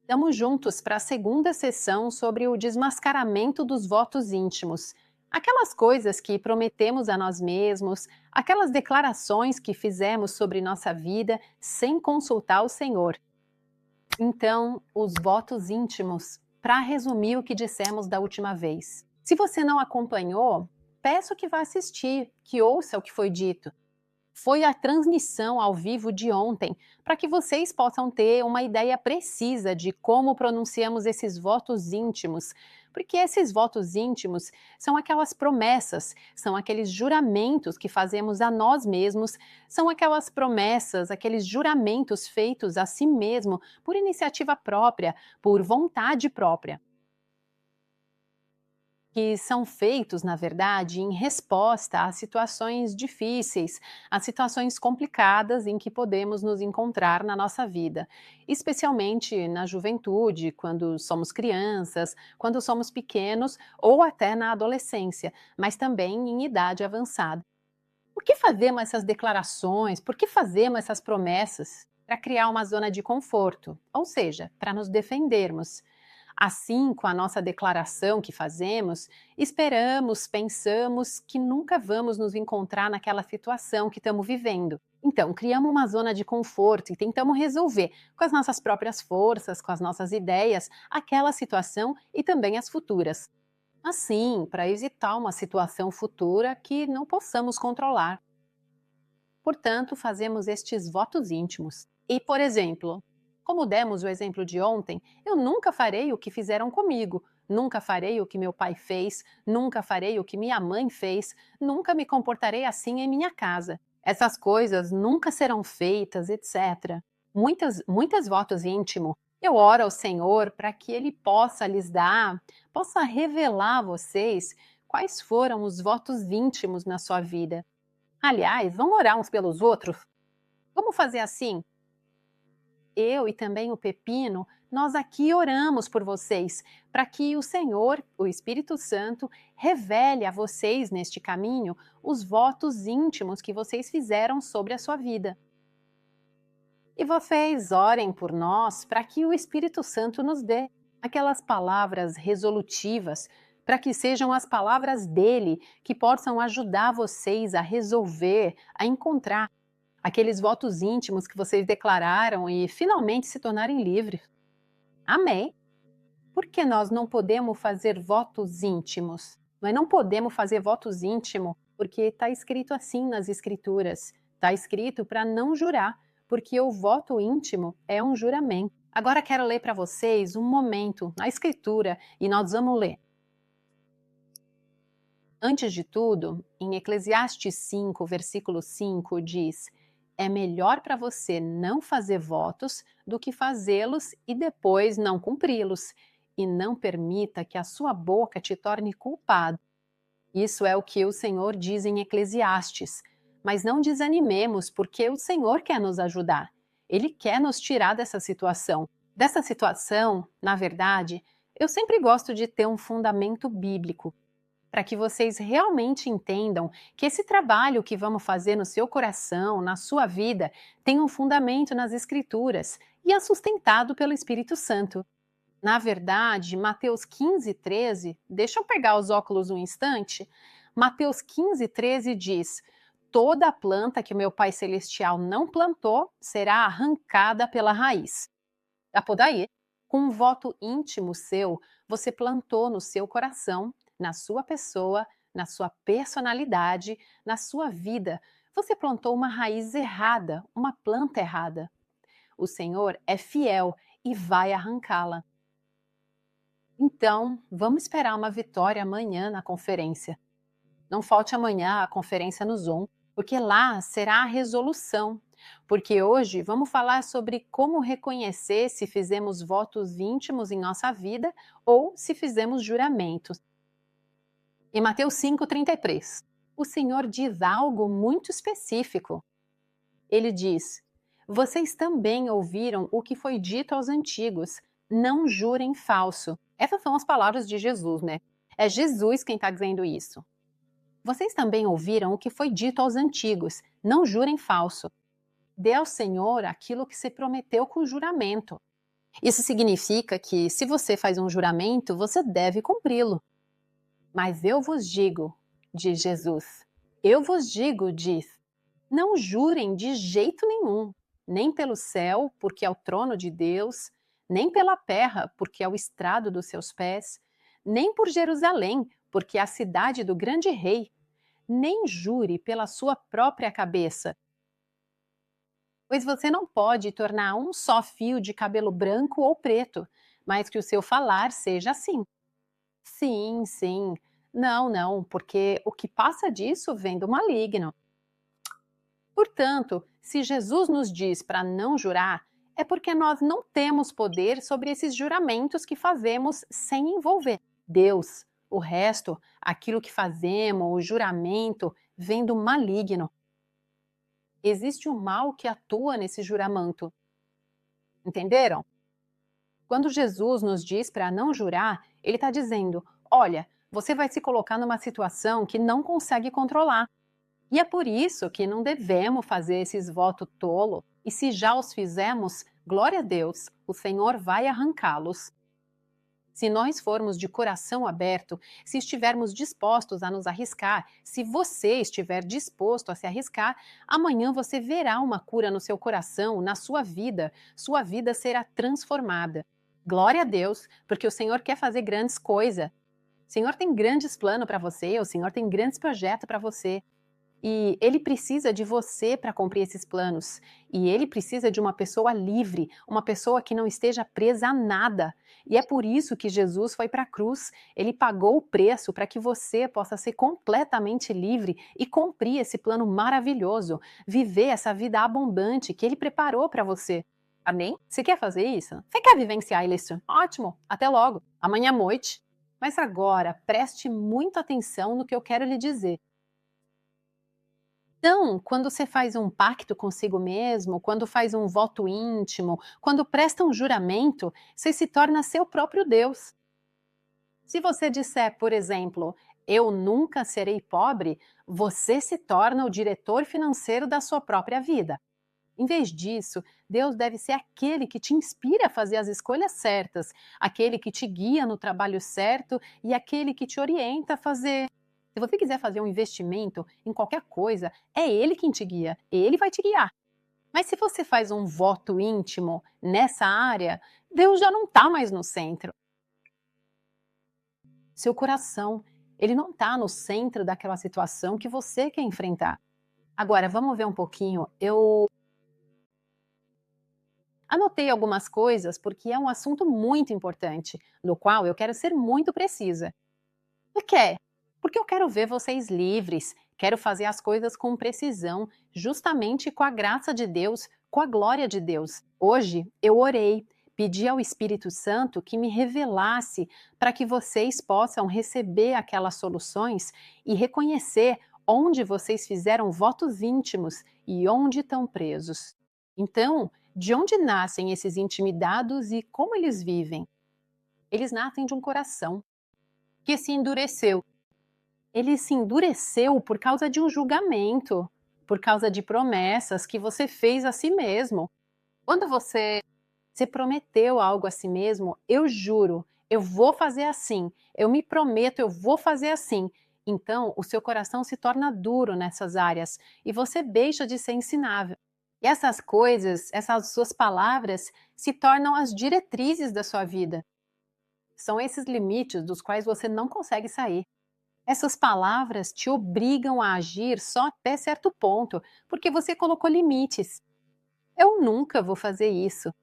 Estamos juntos para a segunda sessão sobre o desmascaramento dos votos íntimos. Aquelas coisas que prometemos a nós mesmos, aquelas declarações que fizemos sobre nossa vida sem consultar o Senhor. Então, os votos íntimos, para resumir o que dissemos da última vez. Se você não acompanhou, peço que vá assistir, que ouça o que foi dito. Foi a transmissão ao vivo de ontem, para que vocês possam ter uma ideia precisa de como pronunciamos esses votos íntimos. Porque esses votos íntimos são aquelas promessas, são aqueles juramentos que fazemos a nós mesmos, são aquelas promessas, aqueles juramentos feitos a si mesmo por iniciativa própria, por vontade própria, que são feitos, na verdade, em resposta a situações difíceis, a situações complicadas em que podemos nos encontrar na nossa vida, especialmente na juventude, quando somos crianças, quando somos pequenos ou até na adolescência, mas também em idade avançada. Por que fazemos essas declarações? Por que fazemos essas promessas? Para criar uma zona de conforto, ou seja, para nos defendermos. Assim, com a nossa declaração que fazemos, esperamos, pensamos que nunca vamos nos encontrar naquela situação que estamos vivendo. Então, criamos uma zona de conforto e tentamos resolver, com as nossas próprias forças, com as nossas ideias, aquela situação e também as futuras. Assim, para evitar uma situação futura que não possamos controlar. Portanto, fazemos estes votos íntimos. E, por exemplo, como demos o exemplo de ontem, eu nunca farei o que fizeram comigo, nunca farei o que meu pai fez, nunca farei o que minha mãe fez, nunca me comportarei assim em minha casa. Essas coisas nunca serão feitas, etc. Muitas votos íntimos. Eu oro ao Senhor para que Ele possa lhes dar, possa revelar a vocês quais foram os votos íntimos na sua vida. Aliás, vamos orar uns pelos outros? Vamos fazer assim? Eu e também o Pepino, nós aqui oramos por vocês, para que o Senhor, o Espírito Santo, revele a vocês neste caminho os votos íntimos que vocês fizeram sobre a sua vida. E vocês orem por nós para que o Espírito Santo nos dê aquelas palavras resolutivas, para que sejam as palavras dele que possam ajudar vocês a resolver, a encontrar aqueles votos íntimos que vocês declararam e finalmente se tornarem livres. Amém? Por que nós não podemos fazer votos íntimos? Nós não podemos fazer votos íntimos porque está escrito assim nas Escrituras. Está escrito para não jurar, porque o voto íntimo é um juramento. Agora quero ler para vocês um momento na Escritura e nós vamos ler. Antes de tudo, em Eclesiastes 5, versículo 5, diz: é melhor para você não fazer votos do que fazê-los e depois não cumpri-los. E não permita que a sua boca te torne culpado. Isso é o que o Senhor diz em Eclesiastes. Mas não desanimemos, porque o Senhor quer nos ajudar. Ele quer nos tirar dessa situação. Dessa situação, na verdade, eu sempre gosto de ter um fundamento bíblico, para que vocês realmente entendam que esse trabalho que vamos fazer no seu coração, na sua vida, tem um fundamento nas Escrituras e é sustentado pelo Espírito Santo. Na verdade, Mateus 15, 13, deixa eu pegar os óculos um instante. Mateus 15, 13 diz: toda planta que o meu Pai Celestial não plantou será arrancada pela raiz. Daí, com um voto íntimo seu, você plantou no seu coração, na sua pessoa, na sua personalidade, na sua vida. Você plantou uma raiz errada, uma planta errada. O Senhor é fiel e vai arrancá-la. Então, vamos esperar uma vitória amanhã na conferência. Não falte amanhã a conferência no Zoom, porque lá será a resolução. Porque hoje vamos falar sobre como reconhecer se fizemos votos íntimos em nossa vida ou se fizemos juramentos. Em Mateus 5,33, o Senhor diz algo muito específico. Ele diz: vocês também ouviram o que foi dito aos antigos, não jurem falso. Essas são as palavras de Jesus, né? É Jesus quem está dizendo isso. Vocês também ouviram o que foi dito aos antigos, não jurem falso. Dê ao Senhor aquilo que se prometeu com juramento. Isso significa que, se você faz um juramento, você deve cumpri-lo. Mas eu vos digo, diz Jesus, eu vos digo, diz, não jurem de jeito nenhum, nem pelo céu, porque é o trono de Deus, nem pela terra, porque é o estrado dos seus pés, nem por Jerusalém, porque é a cidade do grande rei, nem jure pela sua própria cabeça, pois você não pode tornar um só fio de cabelo branco ou preto, mas que o seu falar seja assim. Sim, sim. Não, não, porque o que passa disso vem do maligno. Portanto, se Jesus nos diz para não jurar, é porque nós não temos poder sobre esses juramentos que fazemos sem envolver Deus. O resto, aquilo que fazemos, o juramento, vem do maligno. Existe um mal que atua nesse juramento. Entenderam? Quando Jesus nos diz para não jurar, ele está dizendo: olha, você vai se colocar numa situação que não consegue controlar. E é por isso que não devemos fazer esses votos tolo. E se já os fizemos, glória a Deus, o Senhor vai arrancá-los. Se nós formos de coração aberto, se estivermos dispostos a nos arriscar, se você estiver disposto a se arriscar, amanhã você verá uma cura no seu coração, na sua vida será transformada. Glória a Deus, porque o Senhor quer fazer grandes coisas. O Senhor tem grandes planos para você, o Senhor tem grandes projetos para você. E ele precisa de você para cumprir esses planos. E ele precisa de uma pessoa livre, uma pessoa que não esteja presa a nada. E é por isso que Jesus foi para a cruz. Ele pagou o preço para que você possa ser completamente livre e cumprir esse plano maravilhoso, viver essa vida abundante que ele preparou para você. Amém? Você quer fazer isso? Você quer vivenciar isso? Ótimo! Até logo! Amanhã à noite. Mas agora, preste muita atenção no que eu quero lhe dizer. Então, quando você faz um pacto consigo mesmo, quando faz um voto íntimo, quando presta um juramento, você se torna seu próprio Deus. Se você disser, por exemplo, eu nunca serei pobre, você se torna o diretor financeiro da sua própria vida. Em vez disso, Deus deve ser aquele que te inspira a fazer as escolhas certas, aquele que te guia no trabalho certo e aquele que te orienta a fazer. Se você quiser fazer um investimento em qualquer coisa, é ele quem te guia, ele vai te guiar. Mas se você faz um voto íntimo nessa área, Deus já não está mais no centro. Seu coração, ele não está no centro daquela situação que você quer enfrentar. Agora, vamos ver um pouquinho. Eu anotei algumas coisas porque é um assunto muito importante, no qual eu quero ser muito precisa. Por quê? Porque eu quero ver vocês livres, quero fazer as coisas com precisão, justamente com a graça de Deus, com a glória de Deus. Hoje eu orei, pedi ao Espírito Santo que me revelasse para que vocês possam receber aquelas soluções e reconhecer onde vocês fizeram votos íntimos e onde estão presos. Então, de onde nascem esses intimidados e como eles vivem? Eles nascem de um coração que se endureceu. Ele se endureceu por causa de um julgamento, por causa de promessas que você fez a si mesmo. Quando você se prometeu algo a si mesmo, eu juro, eu vou fazer assim, eu me prometo, eu vou fazer assim. Então, o seu coração se torna duro nessas áreas e você deixa de ser ensinável. E essas coisas, essas suas palavras, se tornam as diretrizes da sua vida. São esses limites dos quais você não consegue sair. Essas palavras te obrigam a agir só até certo ponto, porque você colocou limites. Eu nunca vou fazer isso.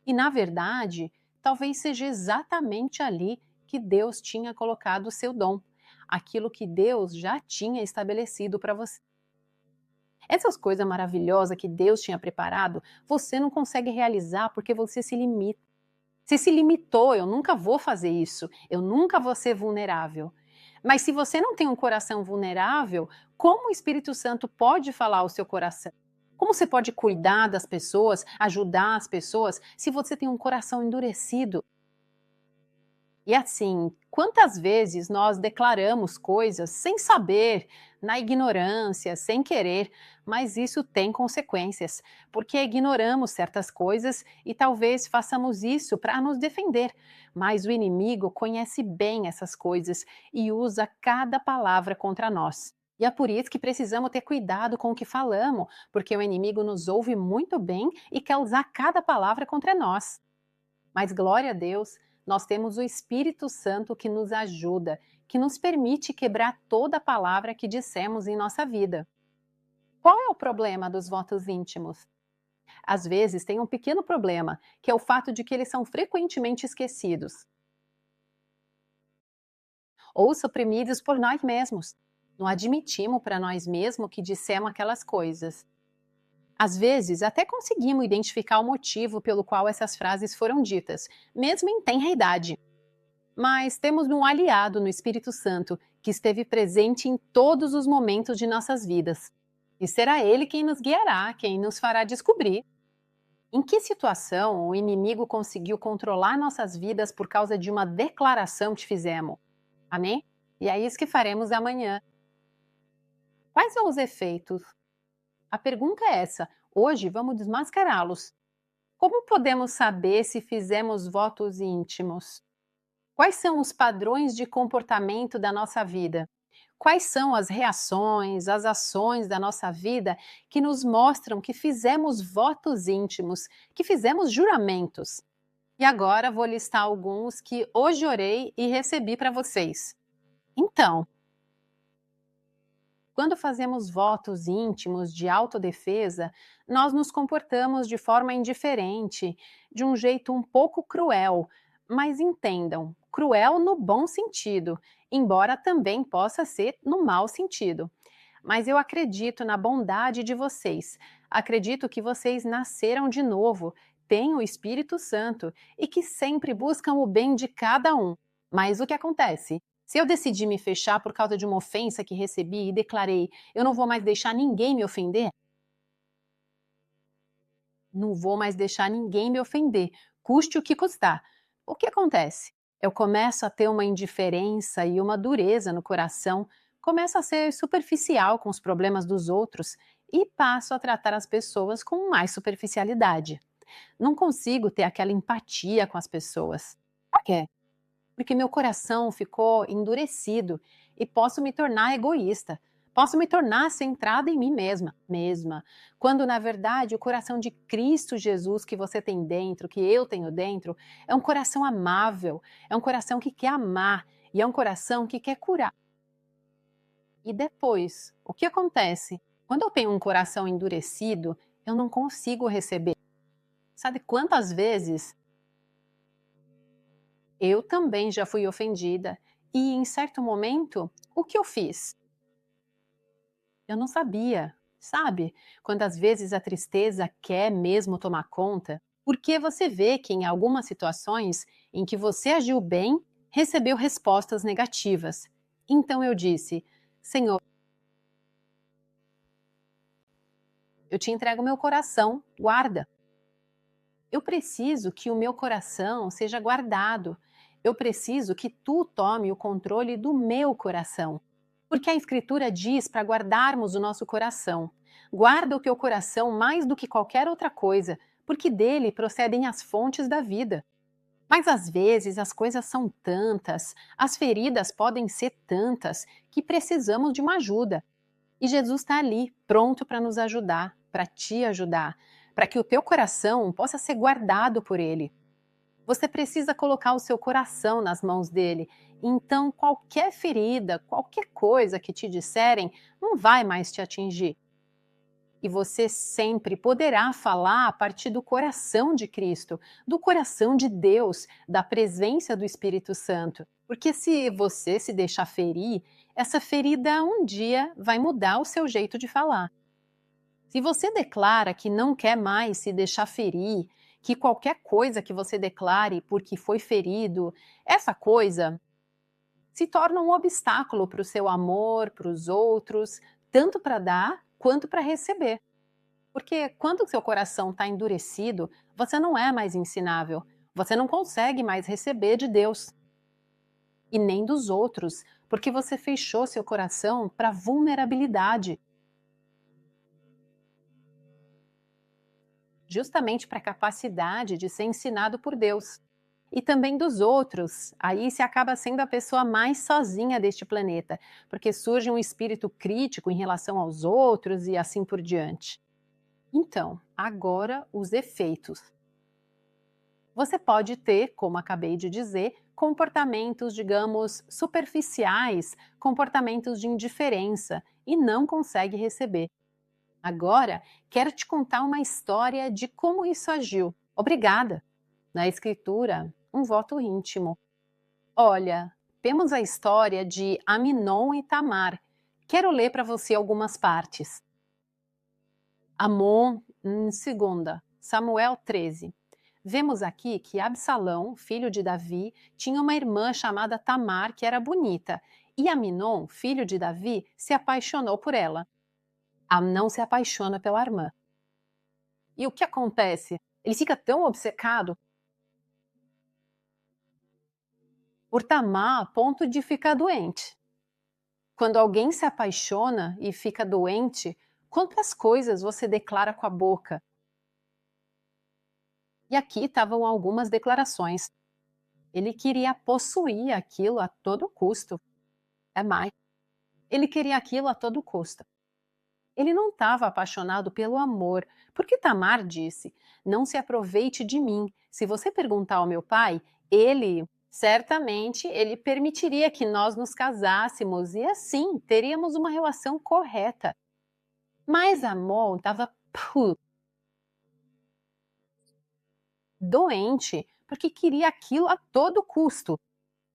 E, na verdade, talvez seja exatamente ali que Deus tinha colocado o seu dom, aquilo que Deus já tinha estabelecido para você. Essas coisas maravilhosas que Deus tinha preparado, você não consegue realizar porque você se limita. Você se limitou, eu nunca vou fazer isso, eu nunca vou ser vulnerável. Mas se você não tem um coração vulnerável, como o Espírito Santo pode falar ao seu coração? Como você pode cuidar das pessoas, ajudar as pessoas, se você tem um coração endurecido? E assim, Quantas vezes nós declaramos coisas sem saber, na ignorância, sem querer, mas isso tem consequências, porque ignoramos certas coisas e talvez façamos isso para nos defender, mas o inimigo conhece bem essas coisas e usa cada palavra contra nós. E é por isso que precisamos ter cuidado com o que falamos, porque o inimigo nos ouve muito bem e quer usar cada palavra contra nós. Mas glória a Deus, nós temos o Espírito Santo que nos ajuda, que nos permite quebrar toda palavra que dissemos em nossa vida. Qual é o problema dos votos íntimos? Às vezes tem um pequeno problema, que é o fato de que eles são frequentemente esquecidos ou suprimidos por nós mesmos. Não admitimos para nós mesmos que dissemos aquelas coisas. Às vezes, até conseguimos identificar o motivo pelo qual essas frases foram ditas, mesmo em tenra idade. Mas temos um aliado no Espírito Santo que esteve presente em todos os momentos de nossas vidas. E será ele quem nos guiará, quem nos fará descobrir. Em que situação o inimigo conseguiu controlar nossas vidas por causa de uma declaração que fizemos? Amém? E é isso que faremos amanhã. Quais são os efeitos? A pergunta é essa. Hoje vamos desmascará-los. Como podemos saber se fizemos votos íntimos? Quais são os padrões de comportamento da nossa vida? Quais são as reações, as ações da nossa vida que nos mostram que fizemos votos íntimos, que fizemos juramentos? E agora vou listar alguns que hoje orei e recebi para vocês. Então, quando fazemos votos íntimos de autodefesa, nós nos comportamos de forma indiferente, de um jeito um pouco cruel. Mas entendam, cruel no bom sentido, embora também possa ser no mau sentido. Mas eu acredito na bondade de vocês. Acredito que vocês nasceram de novo, têm o Espírito Santo e que sempre buscam o bem de cada um. Mas o que acontece? Se eu decidi me fechar por causa de uma ofensa que recebi e declarei, eu não vou mais deixar ninguém me ofender? Não vou mais deixar ninguém me ofender, custe o que custar. O que acontece? Eu começo a ter uma indiferença e uma dureza no coração, começo a ser superficial com os problemas dos outros e passo a tratar as pessoas com mais superficialidade. Não consigo ter aquela empatia com as pessoas. Por quê? Porque meu coração ficou endurecido e posso me tornar egoísta. Posso me tornar centrada em mim mesma, quando na verdade o coração de Cristo Jesus que você tem dentro, que eu tenho dentro, é um coração amável, é um coração que quer amar e é um coração que quer curar. E depois, o que acontece? Quando eu tenho um coração endurecido, eu não consigo receber. Sabe quantas vezes eu também já fui ofendida e, em certo momento, o que eu fiz? Eu não sabia, sabe? Quando às vezes a tristeza quer mesmo tomar conta, porque você vê que em algumas situações em que você agiu bem, recebeu respostas negativas. Então eu disse: Senhor, eu te entrego meu coração, guarda. Eu preciso que o meu coração seja guardado. Eu preciso que tu tome o controle do meu coração. Porque a Escritura diz para guardarmos o nosso coração. Guarda o teu coração mais do que qualquer outra coisa, porque dele procedem as fontes da vida. Mas às vezes as coisas são tantas, as feridas podem ser tantas, que precisamos de uma ajuda. E Jesus está ali, pronto para nos ajudar, para te ajudar, para que o teu coração possa ser guardado por Ele. Você precisa colocar o seu coração nas mãos dele. Então, qualquer ferida, qualquer coisa que te disserem, não vai mais te atingir. E você sempre poderá falar a partir do coração de Cristo, do coração de Deus, da presença do Espírito Santo. Porque se você se deixar ferir, essa ferida um dia vai mudar o seu jeito de falar. Se você declara que não quer mais se deixar ferir, que qualquer coisa que você declare porque foi ferido, essa coisa se torna um obstáculo para o seu amor, para os outros, tanto para dar quanto para receber. Porque quando o seu coração está endurecido, você não é mais ensinável, você não consegue mais receber de Deus. e nem dos outros, porque você fechou seu coração para vulnerabilidade, justamente para a capacidade de ser ensinado por Deus. E também dos outros. Aí se acaba sendo a pessoa mais sozinha deste planeta, porque surge um espírito crítico em relação aos outros e assim por diante. Então, agora os efeitos. Você pode ter, como acabei de dizer, comportamentos, digamos, superficiais, comportamentos de indiferença e não consegue receber. Agora, quero te contar uma história de como isso agiu. Obrigada! Na escritura, um voto íntimo. Olha, temos a história de Aminon e Tamar. Quero ler para você algumas partes. Amon, segunda, Samuel 13. Vemos aqui que Absalão, filho de Davi, tinha uma irmã chamada Tamar, que era bonita, e Aminon, filho de Davi, se apaixonou por ela. Amnon se apaixona pela irmã. E o que acontece? Ele fica tão obcecado por Tamar a ponto de ficar doente. Quando alguém se apaixona e fica doente, quantas coisas você declara com a boca? E aqui estavam algumas declarações. Ele queria possuir aquilo a todo custo. É mais. Ele queria aquilo a todo custo. Ele não estava apaixonado pelo amor, porque Tamar disse: "Não se aproveite de mim. Se você perguntar ao meu pai, ele certamente ele permitiria que nós nos casássemos e assim teríamos uma relação correta." Mas Amon estava doente porque queria aquilo a todo custo,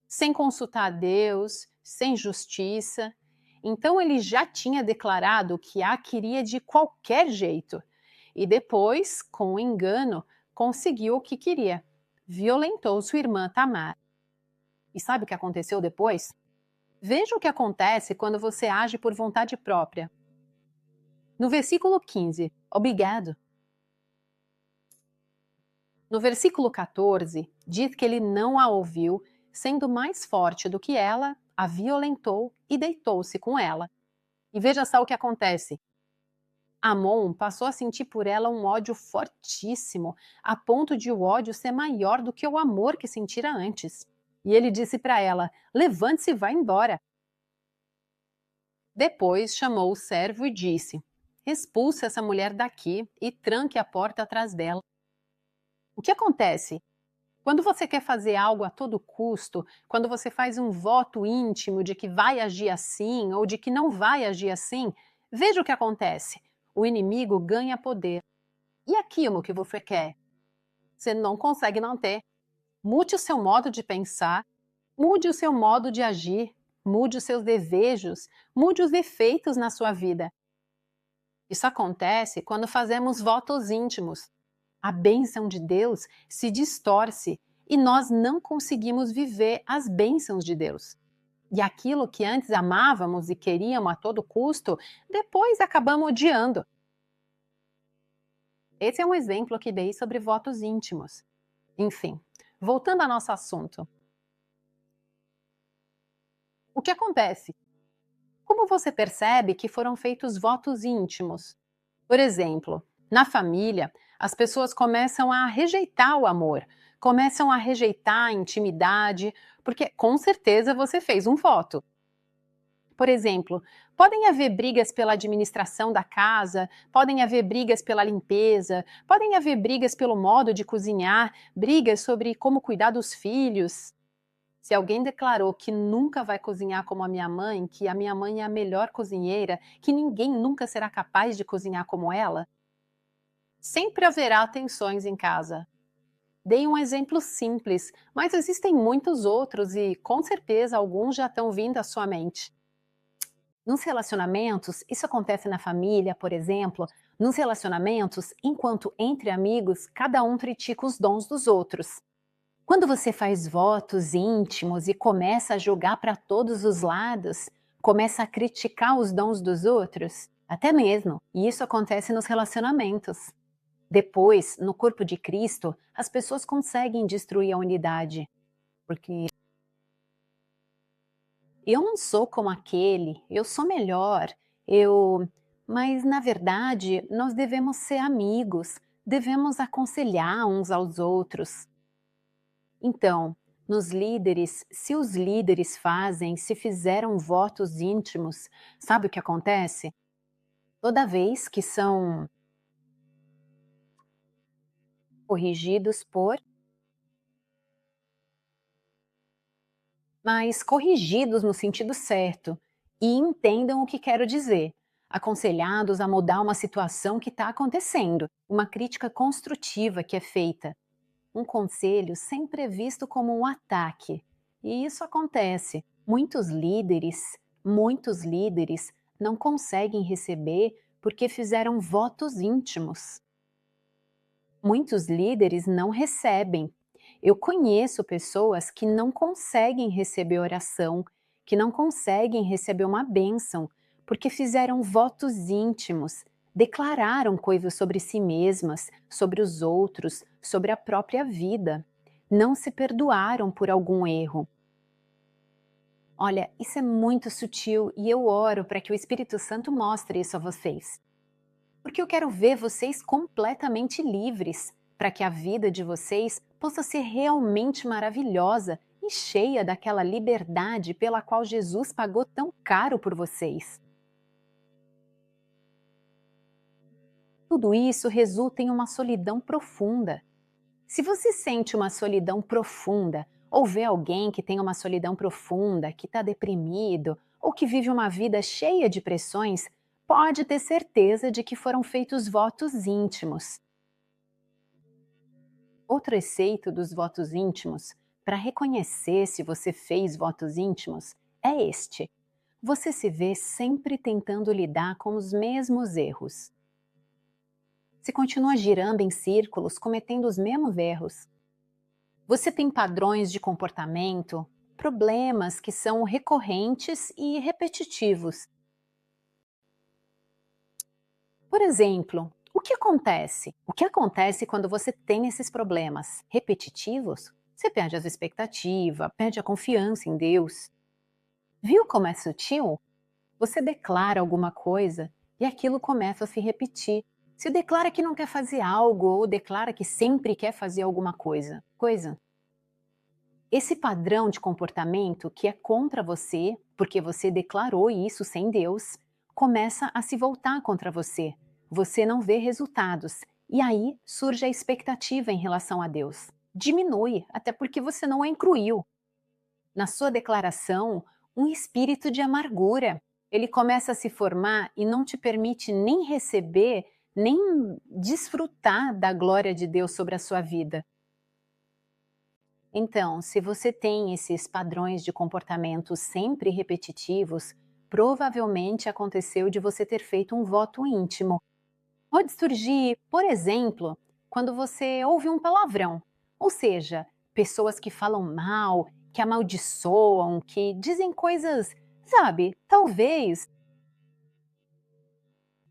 sem consultar a Deus, sem justiça. Então ele já tinha declarado que a queria de qualquer jeito. E depois, com o engano, conseguiu o que queria. Violentou sua irmã Tamar. E sabe o que aconteceu depois? Veja o que acontece quando você age por vontade própria. No versículo 15, obrigado. No versículo 14, diz que ele não a ouviu, sendo mais forte do que ela, a violentou e deitou-se com ela. E veja só o que acontece. Amon passou a sentir por ela um ódio fortíssimo, a ponto de o ódio ser maior do que o amor que sentira antes. E ele disse para ela: "Levante-se e vá embora." Depois chamou o servo e disse: "Expulse essa mulher daqui e tranque a porta atrás dela." O que acontece? Quando você quer fazer algo a todo custo, quando você faz um voto íntimo de que vai agir assim ou de que não vai agir assim, veja o que acontece. O inimigo ganha poder. E aquilo que você quer? Você não consegue manter. Mude o seu modo de pensar, mude o seu modo de agir, mude os seus desejos, mude os efeitos na sua vida. Isso acontece quando fazemos votos íntimos. A bênção de Deus se distorce e nós não conseguimos viver as bênçãos de Deus. E aquilo que antes amávamos e queríamos a todo custo, depois acabamos odiando. Esse é um exemplo que dei sobre votos íntimos. Enfim, voltando ao nosso assunto. O que acontece? Como você percebe que foram feitos votos íntimos? Por exemplo, na família, as pessoas começam a rejeitar o amor, começam a rejeitar a intimidade, porque com certeza você fez um voto. Por exemplo, podem haver brigas pela administração da casa, podem haver brigas pela limpeza, podem haver brigas pelo modo de cozinhar, brigas sobre como cuidar dos filhos. Se alguém declarou que nunca vai cozinhar como a minha mãe, que a minha mãe é a melhor cozinheira, que ninguém nunca será capaz de cozinhar como ela, sempre haverá tensões em casa. Dei um exemplo simples, mas existem muitos outros e com certeza alguns já estão vindo à sua mente. Nos relacionamentos, isso acontece na família, por exemplo. Nos relacionamentos, enquanto entre amigos, cada um critica os dons dos outros. Quando você faz votos íntimos e começa a jogar para todos os lados, começa a criticar os dons dos outros, até mesmo, e isso acontece nos relacionamentos. Depois, no corpo de Cristo, as pessoas conseguem destruir a unidade, porque eu não sou como aquele, eu sou melhor, eu. Mas, na verdade, nós devemos ser amigos, devemos aconselhar uns aos outros. Então, nos líderes, se os líderes fazem, se fizeram votos íntimos, sabe o que acontece? Toda vez que são corrigidos por, mas corrigidos no sentido certo, e entendam o que quero dizer, aconselhados a mudar uma situação que está acontecendo, uma crítica construtiva que é feita. Um conselho sempre é visto como um ataque. E isso acontece. Muitos líderes não conseguem receber porque fizeram votos íntimos. Muitos líderes não recebem. Eu conheço pessoas que não conseguem receber oração, que não conseguem receber uma bênção, porque fizeram votos íntimos, declararam coisas sobre si mesmas, sobre os outros, sobre a própria vida. Não se perdoaram por algum erro. Olha, isso é muito sutil e eu oro para que o Espírito Santo mostre isso a vocês. Porque eu quero ver vocês completamente livres, para que a vida de vocês possa ser realmente maravilhosa e cheia daquela liberdade pela qual Jesus pagou tão caro por vocês. Tudo isso resulta em uma solidão profunda. Se você sente uma solidão profunda, ou vê alguém que tem uma solidão profunda, que está deprimido, ou que vive uma vida cheia de pressões, pode ter certeza de que foram feitos votos íntimos. Outro efeito dos votos íntimos, para reconhecer se você fez votos íntimos, é este: você se vê sempre tentando lidar com os mesmos erros. Você continua girando em círculos, cometendo os mesmos erros. Você tem padrões de comportamento, problemas que são recorrentes e repetitivos. Por exemplo, o que acontece? O que acontece quando você tem esses problemas repetitivos? Você perde as expectativas, perde a confiança em Deus. Viu como é sutil? Você declara alguma coisa e aquilo começa a se repetir. Se declara que não quer fazer algo ou declara que sempre quer fazer alguma coisa. Esse padrão de comportamento que é contra você, porque você declarou isso sem Deus, começa a se voltar contra você. Você não vê resultados. E aí surge a expectativa em relação a Deus. Diminui, até porque você não a incluiu. Na sua declaração, um espírito de amargura. Ele começa a se formar e não te permite nem receber, nem desfrutar da glória de Deus sobre a sua vida. Então, se você tem esses padrões de comportamento sempre repetitivos, provavelmente aconteceu de você ter feito um voto íntimo. Pode surgir, por exemplo, quando você ouve um palavrão, ou seja, pessoas que falam mal, que amaldiçoam, que dizem coisas, sabe, talvez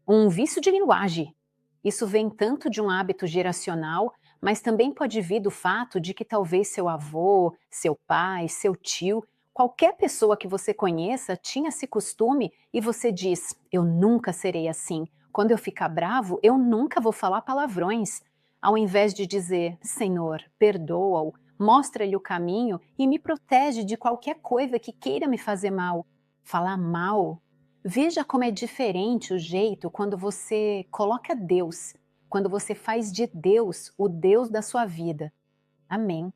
um vício de linguagem. Isso vem tanto de um hábito geracional, mas também pode vir do fato de que talvez seu avô, seu pai, seu tio, qualquer pessoa que você conheça tinha esse costume e você diz: eu nunca serei assim. Quando eu ficar bravo, eu nunca vou falar palavrões. Ao invés de dizer: Senhor, perdoa-o, mostra-lhe o caminho e me protege de qualquer coisa que queira me fazer mal. Falar mal. Veja como é diferente o jeito quando você coloca Deus, quando você faz de Deus o Deus da sua vida. Amém.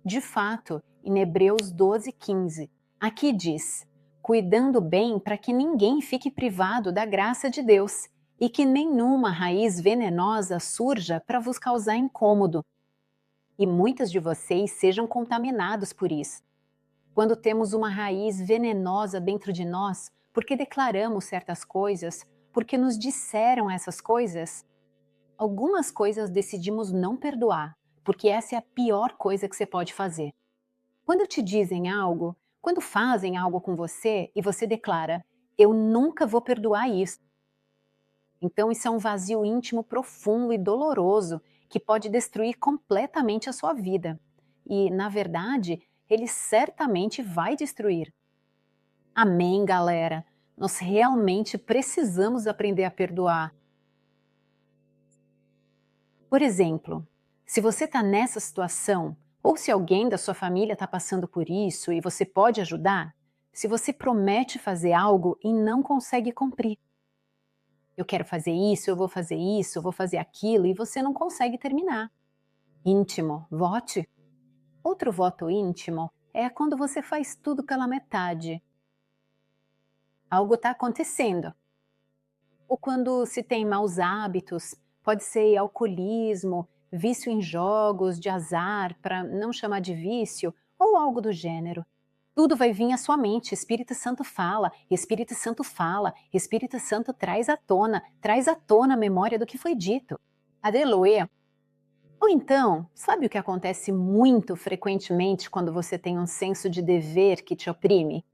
De fato, em Hebreus 12:15, aqui diz: cuidando bem para que ninguém fique privado da graça de Deus e que nenhuma raiz venenosa surja para vos causar incômodo. E muitos de vocês sejam contaminados por isso. Quando temos uma raiz venenosa dentro de nós, porque declaramos certas coisas, porque nos disseram essas coisas, algumas coisas decidimos não perdoar, porque essa é a pior coisa que você pode fazer. Quando te dizem algo, quando fazem algo com você e você declara: eu nunca vou perdoar isso. Então isso é um vazio íntimo profundo e doloroso que pode destruir completamente a sua vida. E, na verdade, ele certamente vai destruir. Amém, galera! Nós realmente precisamos aprender a perdoar. Por exemplo, se você está nessa situação, ou se alguém da sua família está passando por isso e você pode ajudar, se você promete fazer algo e não consegue cumprir. Eu quero fazer isso, eu vou fazer aquilo, e você não consegue terminar. Íntimo, vote. Outro voto íntimo é quando você faz tudo pela metade. Algo está acontecendo. Ou quando se tem maus hábitos, pode ser alcoolismo, vício em jogos, de azar, para não chamar de vício, ou algo do gênero. Tudo vai vir à sua mente, Espírito Santo fala, Espírito Santo fala, Espírito Santo traz à tona a memória do que foi dito. Aleluia! Ou então, sabe o que acontece muito frequentemente quando você tem um senso de dever que te oprime?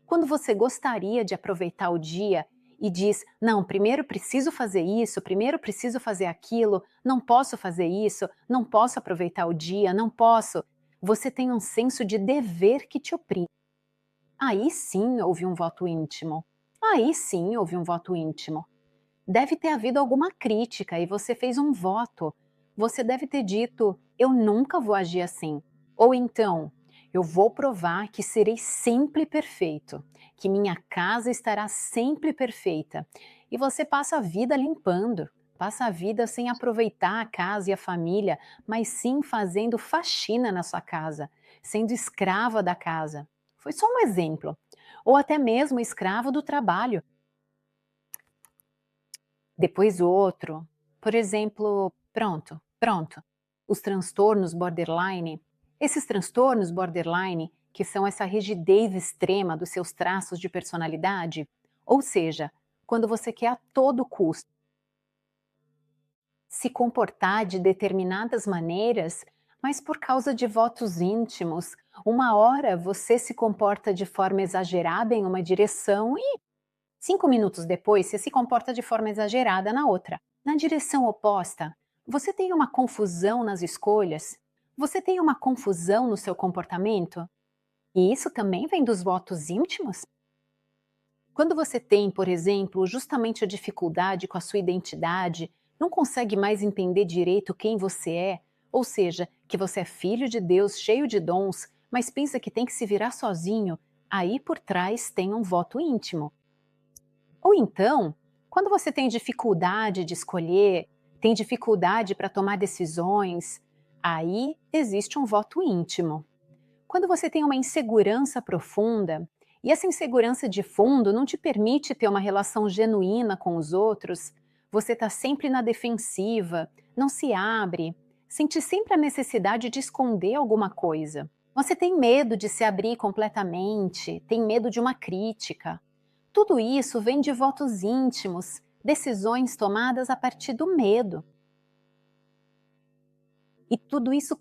Quando você gostaria de aproveitar o dia e diz, não, primeiro preciso fazer isso, primeiro preciso fazer aquilo, não posso fazer isso, não posso aproveitar o dia, não posso. Você tem um senso de dever que te oprime. Aí sim houve um voto íntimo. Aí sim houve um voto íntimo. Deve ter havido alguma crítica e você fez um voto. Você deve ter dito, eu nunca vou agir assim. Ou então, eu vou provar que serei sempre perfeito, que minha casa estará sempre perfeita. E você passa a vida limpando, passa a vida sem aproveitar a casa e a família, mas sim fazendo faxina na sua casa, sendo escrava da casa. Foi só um exemplo. Ou até mesmo escravo do trabalho. Depois outro. Por exemplo, pronto. Os transtornos borderline. Esses transtornos borderline, que são essa rigidez extrema dos seus traços de personalidade, ou seja, quando você quer a todo custo se comportar de determinadas maneiras, mas por causa de votos íntimos, uma hora você se comporta de forma exagerada em uma direção e 5 minutos depois, você se comporta de forma exagerada na outra. Na direção oposta, você tem uma confusão nas escolhas? Você tem uma confusão no seu comportamento? E isso também vem dos votos íntimos? Quando você tem, por exemplo, justamente a dificuldade com a sua identidade, não consegue mais entender direito quem você é, ou seja, que você é filho de Deus, cheio de dons, mas pensa que tem que se virar sozinho, aí por trás tem um voto íntimo. Ou então, quando você tem dificuldade de escolher, tem dificuldade para tomar decisões, aí existe um voto íntimo. Quando você tem uma insegurança profunda, e essa insegurança de fundo não te permite ter uma relação genuína com os outros, você está sempre na defensiva, não se abre, sente sempre a necessidade de esconder alguma coisa. Você tem medo de se abrir completamente, tem medo de uma crítica. Tudo isso vem de votos íntimos, decisões tomadas a partir do medo. E tudo isso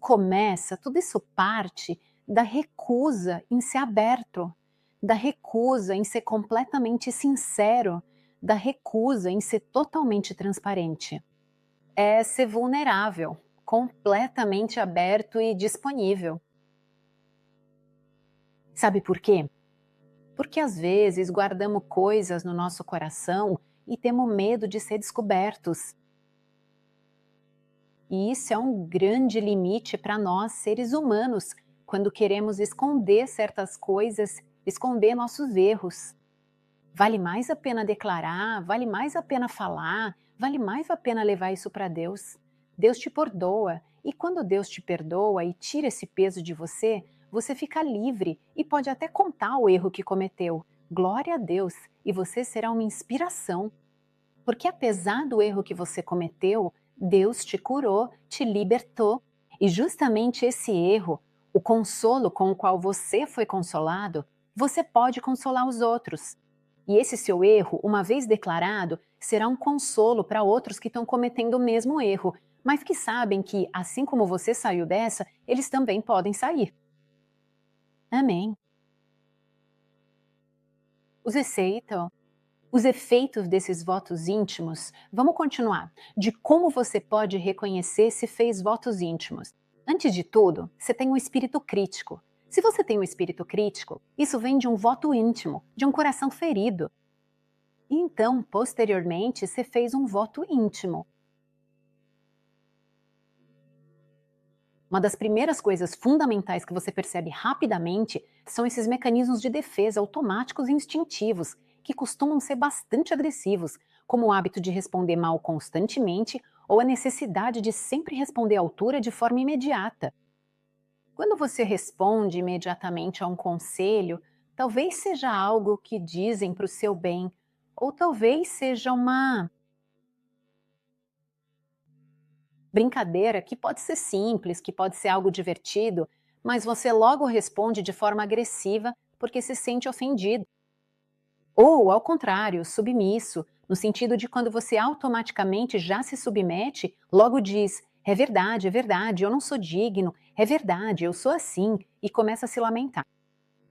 parte da recusa em ser aberto, da recusa em ser completamente sincero, da recusa em ser totalmente transparente. É ser vulnerável, completamente aberto e disponível. Sabe por quê? Porque às vezes guardamos coisas no nosso coração e temos medo de ser descobertos. E isso é um grande limite para nós, seres humanos, quando queremos esconder certas coisas, esconder nossos erros. Vale mais a pena declarar, vale mais a pena falar, vale mais a pena levar isso para Deus. Deus te perdoa, e quando Deus te perdoa e tira esse peso de você, você fica livre e pode até contar o erro que cometeu. Glória a Deus, e você será uma inspiração. Porque apesar do erro que você cometeu, Deus te curou, te libertou. E justamente esse erro, o consolo com o qual você foi consolado, você pode consolar os outros. E esse seu erro, uma vez declarado, será um consolo para outros que estão cometendo o mesmo erro, mas que sabem que, assim como você saiu dessa, eles também podem sair. Amém. Os aceitam. Os efeitos desses votos íntimos, vamos continuar, de como você pode reconhecer se fez votos íntimos. Antes de tudo, você tem um espírito crítico. Se você tem um espírito crítico, isso vem de um voto íntimo, de um coração ferido. E então, posteriormente, você fez um voto íntimo. Uma das primeiras coisas fundamentais que você percebe rapidamente são esses mecanismos de defesa automáticos e instintivos, que costumam ser bastante agressivos, como o hábito de responder mal constantemente ou a necessidade de sempre responder à altura de forma imediata. Quando você responde imediatamente a um conselho, talvez seja algo que dizem para o seu bem, ou talvez seja uma brincadeira que pode ser simples, que pode ser algo divertido, mas você logo responde de forma agressiva porque se sente ofendido. Ou, ao contrário, submisso, no sentido de quando você automaticamente já se submete, logo diz: é verdade, eu não sou digno, é verdade, eu sou assim, e começa a se lamentar.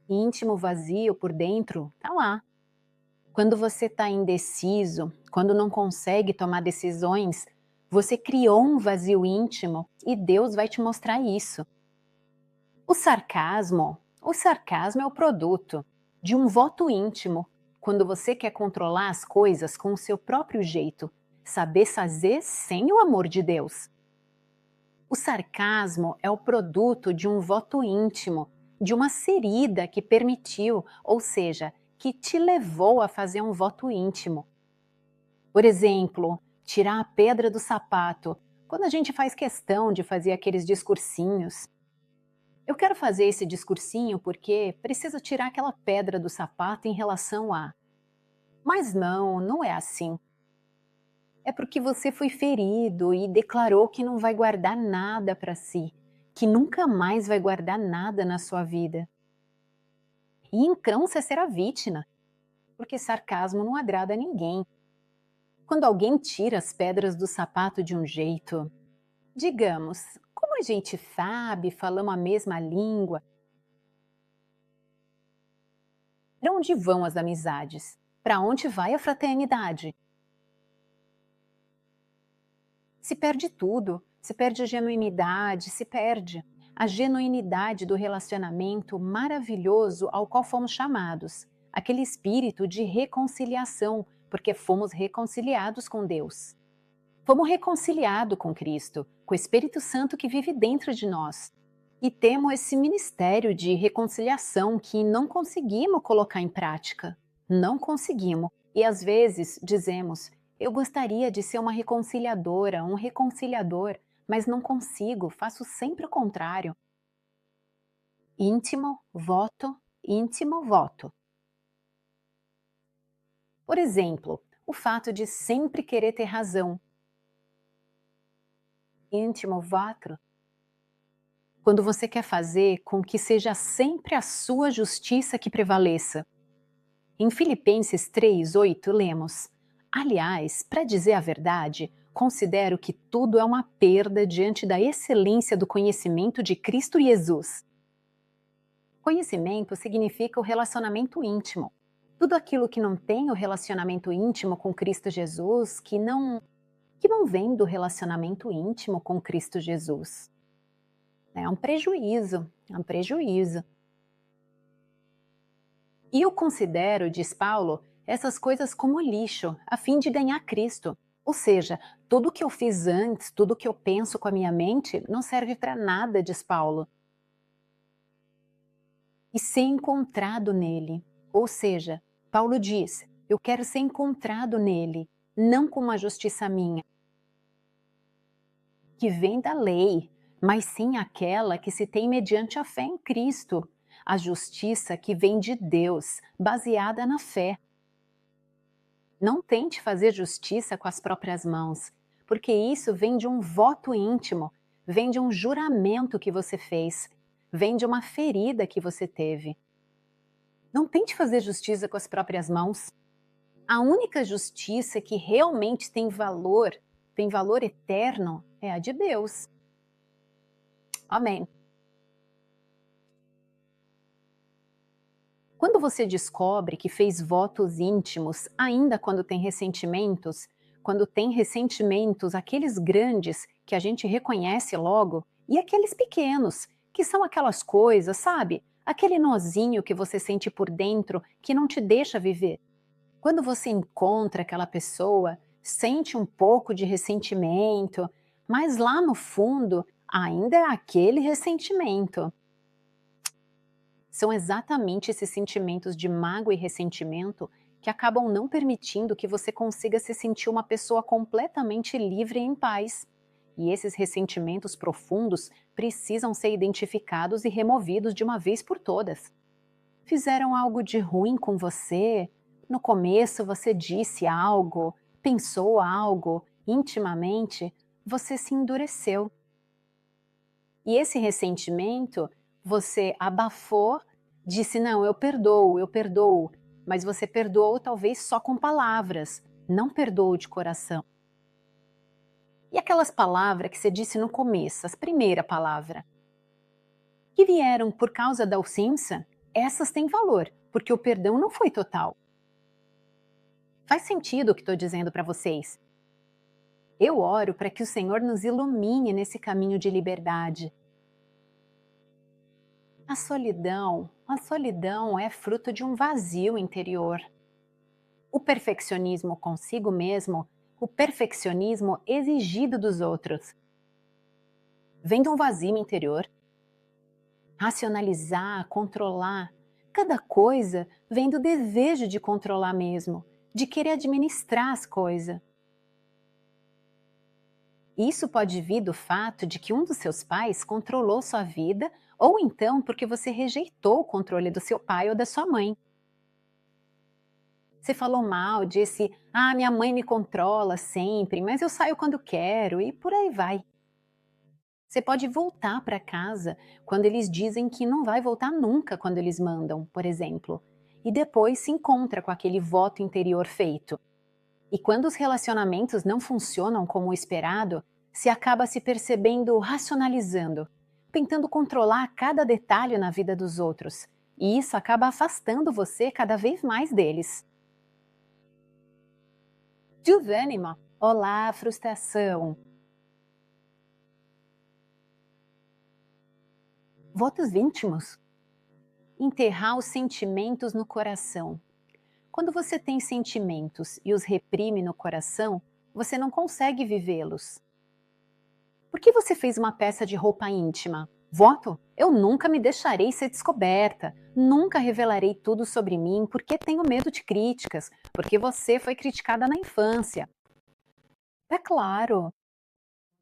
Íntimo, vazio por dentro, tá lá. Quando você está indeciso, quando não consegue tomar decisões, você criou um vazio íntimo e Deus vai te mostrar isso. O sarcasmo é o produto de um voto íntimo, quando você quer controlar as coisas com o seu próprio jeito, saber fazer sem o amor de Deus. O sarcasmo é o produto de um voto íntimo, de uma ferida que permitiu, ou seja, que te levou a fazer um voto íntimo. Por exemplo, tirar a pedra do sapato, quando a gente faz questão de fazer aqueles discursinhos. Eu quero fazer esse discursinho porque preciso tirar aquela pedra do sapato em relação a. Mas não, não é assim. É porque você foi ferido e declarou que não vai guardar nada para si, que nunca mais vai guardar nada na sua vida. E então você será vítima, porque sarcasmo não agrada a ninguém. Quando alguém tira as pedras do sapato de um jeito, digamos, como a gente sabe, falamos a mesma língua, para onde vão as amizades? Para onde vai a fraternidade? Se perde tudo, se perde a genuinidade, se perde a genuinidade do relacionamento maravilhoso ao qual fomos chamados, aquele espírito de reconciliação, porque fomos reconciliados com Deus. Fomos reconciliados com Cristo, com o Espírito Santo que vive dentro de nós. E temos esse ministério de reconciliação que não conseguimos colocar em prática. Não conseguimos. E às vezes dizemos: eu gostaria de ser uma reconciliadora, um reconciliador, mas não consigo, faço sempre o contrário. Íntimo, voto, íntimo, voto. Por exemplo, o fato de sempre querer ter razão. Íntimo, voto. Quando você quer fazer com que seja sempre a sua justiça que prevaleça. Em Filipenses 3:8 lemos: aliás, para dizer a verdade, considero que tudo é uma perda diante da excelência do conhecimento de Cristo Jesus. Conhecimento significa o relacionamento íntimo. Tudo aquilo que não tem o relacionamento íntimo com Cristo Jesus, que não vem do relacionamento íntimo com Cristo Jesus. É um prejuízo, é um prejuízo. E eu considero, diz Paulo, essas coisas como lixo, a fim de ganhar Cristo. Ou seja, tudo que eu fiz antes, tudo que eu penso com a minha mente, não serve para nada, diz Paulo. E ser encontrado nele. Ou seja, Paulo diz, eu quero ser encontrado nele, não com uma justiça minha, que vem da lei, mas sim aquela que se tem mediante a fé em Cristo, a justiça que vem de Deus, baseada na fé. Não tente fazer justiça com as próprias mãos, porque isso vem de um voto íntimo, vem de um juramento que você fez, vem de uma ferida que você teve. Não tente fazer justiça com as próprias mãos. A única justiça que realmente tem valor eterno, é a de Deus. Amém. Quando você descobre que fez votos íntimos, ainda quando tem ressentimentos, aqueles grandes que a gente reconhece logo, e aqueles pequenos, que são aquelas coisas, sabe? Aquele nozinho que você sente por dentro que não te deixa viver. Quando você encontra aquela pessoa, sente um pouco de ressentimento, mas lá no fundo ainda é aquele ressentimento. São exatamente esses sentimentos de mágoa e ressentimento que acabam não permitindo que você consiga se sentir uma pessoa completamente livre e em paz. E esses ressentimentos profundos precisam ser identificados e removidos de uma vez por todas. Fizeram algo de ruim com você? No começo você disse algo, pensou algo, intimamente, você se endureceu. E esse ressentimento você abafou, disse: "Não, eu perdoo", mas você perdoou talvez só com palavras, não perdoou de coração. E aquelas palavras que você disse no começo, as primeira palavra, que vieram por causa da ofensa, essas têm valor, porque o perdão não foi total. Faz sentido o que estou dizendo para vocês? Eu oro para que o Senhor nos ilumine nesse caminho de liberdade. A solidão é fruto de um vazio interior. O perfeccionismo consigo mesmo, o perfeccionismo exigido dos outros, vem de um vazio interior. Racionalizar, controlar, cada coisa vem do desejo de controlar mesmo, de querer administrar as coisas. Isso pode vir do fato de que um dos seus pais controlou sua vida, ou então porque você rejeitou o controle do seu pai ou da sua mãe. Você falou mal, disse: "Ah, minha mãe me controla sempre, mas eu saio quando quero", e por aí vai. Você pode voltar para casa quando eles dizem que não vai voltar nunca quando eles mandam, por exemplo, e depois se encontra com aquele voto interior feito. E quando os relacionamentos não funcionam como o esperado, se acaba se percebendo racionalizando, tentando controlar cada detalhe na vida dos outros. E isso acaba afastando você cada vez mais deles. Desânimo. Olá, frustração. Votos íntimos. Enterrar os sentimentos no coração. Quando você tem sentimentos e os reprime no coração, você não consegue vivê-los. Por que você fez uma peça de roupa íntima? Voto: eu nunca me deixarei ser descoberta, nunca revelarei tudo sobre mim porque tenho medo de críticas, porque você foi criticada na infância. É claro,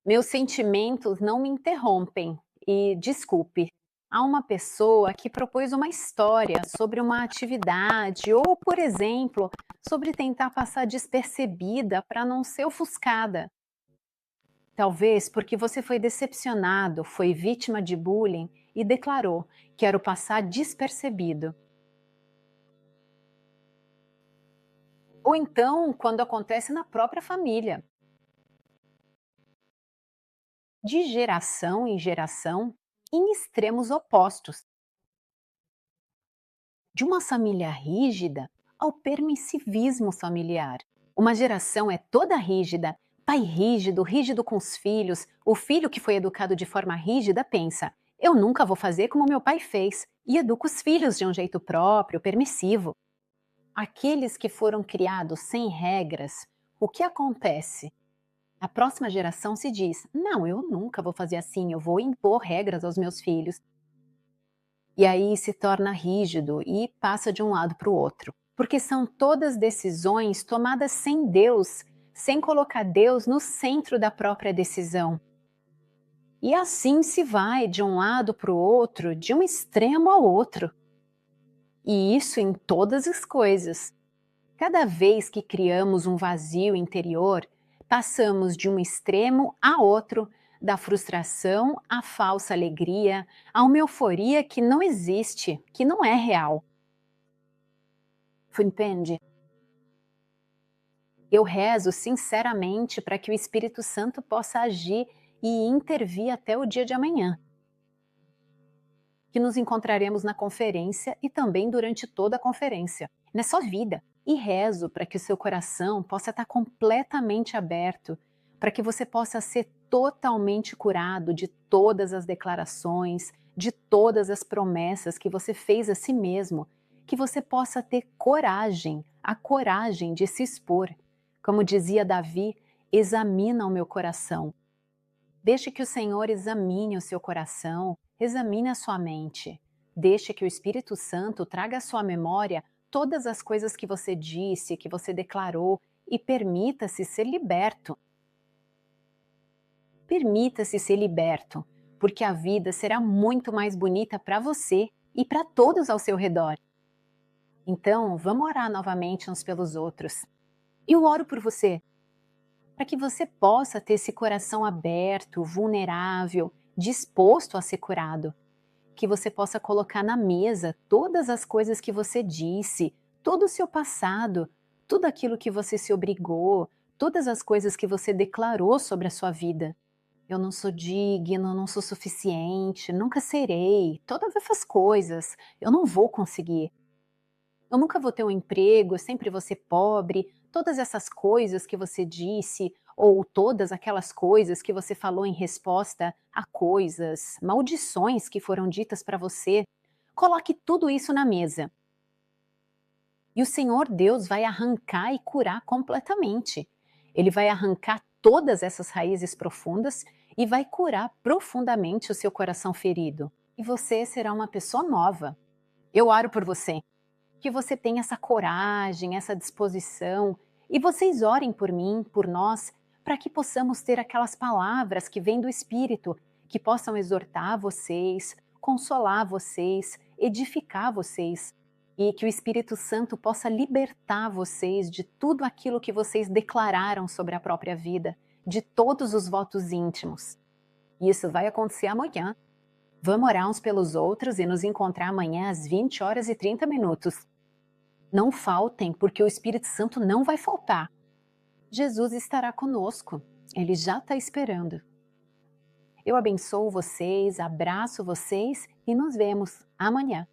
meus sentimentos não me interrompem. E desculpe, há uma pessoa que propôs uma história sobre uma atividade ou, por exemplo, sobre tentar passar despercebida para não ser ofuscada. Talvez porque você foi decepcionado, foi vítima de bullying e declarou: quero passar despercebido. Ou então, quando acontece na própria família. De geração em geração, em extremos opostos. De uma família rígida ao permissivismo familiar. Uma geração é toda rígida, pai rígido, rígido com os filhos. O filho que foi educado de forma rígida pensa: eu nunca vou fazer como meu pai fez, e educa os filhos de um jeito próprio, permissivo. Aqueles que foram criados sem regras, o que acontece? A próxima geração se diz: não, eu nunca vou fazer assim, eu vou impor regras aos meus filhos. E aí se torna rígido e passa de um lado para o outro. Porque são todas decisões tomadas sem Deus, sem colocar Deus no centro da própria decisão. E assim se vai de um lado para o outro, de um extremo ao outro. E isso em todas as coisas. Cada vez que criamos um vazio interior, passamos de um extremo a outro, da frustração à falsa alegria, a uma euforia que não existe, que não é real. Entende? Eu rezo sinceramente para que o Espírito Santo possa agir e intervir até o dia de amanhã. Que nos encontraremos na conferência e também durante toda a conferência, nessa vida. E rezo para que o seu coração possa estar completamente aberto, para que você possa ser totalmente curado de todas as declarações, de todas as promessas que você fez a si mesmo, que você possa ter coragem, a coragem de se expor. Como dizia Davi, examina o meu coração. Deixe que o Senhor examine o seu coração, examine a sua mente. Deixe que o Espírito Santo traga à sua memória todas as coisas que você disse, que você declarou, e permita-se ser liberto. Permita-se ser liberto, porque a vida será muito mais bonita para você e para todos ao seu redor. Então, vamos orar novamente uns pelos outros. E eu oro por você, para que você possa ter esse coração aberto, vulnerável, disposto a ser curado. Que você possa colocar na mesa todas as coisas que você disse, todo o seu passado, tudo aquilo que você se obrigou, todas as coisas que você declarou sobre a sua vida. Eu não sou digno, não sou suficiente, nunca serei, todas essas coisas, eu não vou conseguir. Eu nunca vou ter um emprego, eu sempre vou ser pobre, todas essas coisas que você disse, ou todas aquelas coisas que você falou em resposta a coisas, maldições que foram ditas para você, coloque tudo isso na mesa. E o Senhor Deus vai arrancar e curar completamente. Ele vai arrancar todas essas raízes profundas e vai curar profundamente o seu coração ferido. E você será uma pessoa nova. Eu oro por você. Que você tenha essa coragem, essa disposição, e vocês orem por mim, por nós, para que possamos ter aquelas palavras que vêm do Espírito, que possam exortar vocês, consolar vocês, edificar vocês, e que o Espírito Santo possa libertar vocês de tudo aquilo que vocês declararam sobre a própria vida, de todos os votos íntimos. E isso vai acontecer amanhã. Vamos orar uns pelos outros e nos encontrar amanhã às 20h30. Não faltem, porque o Espírito Santo não vai faltar. Jesus estará conosco. Ele já está esperando. Eu abençoo vocês, abraço vocês e nos vemos amanhã.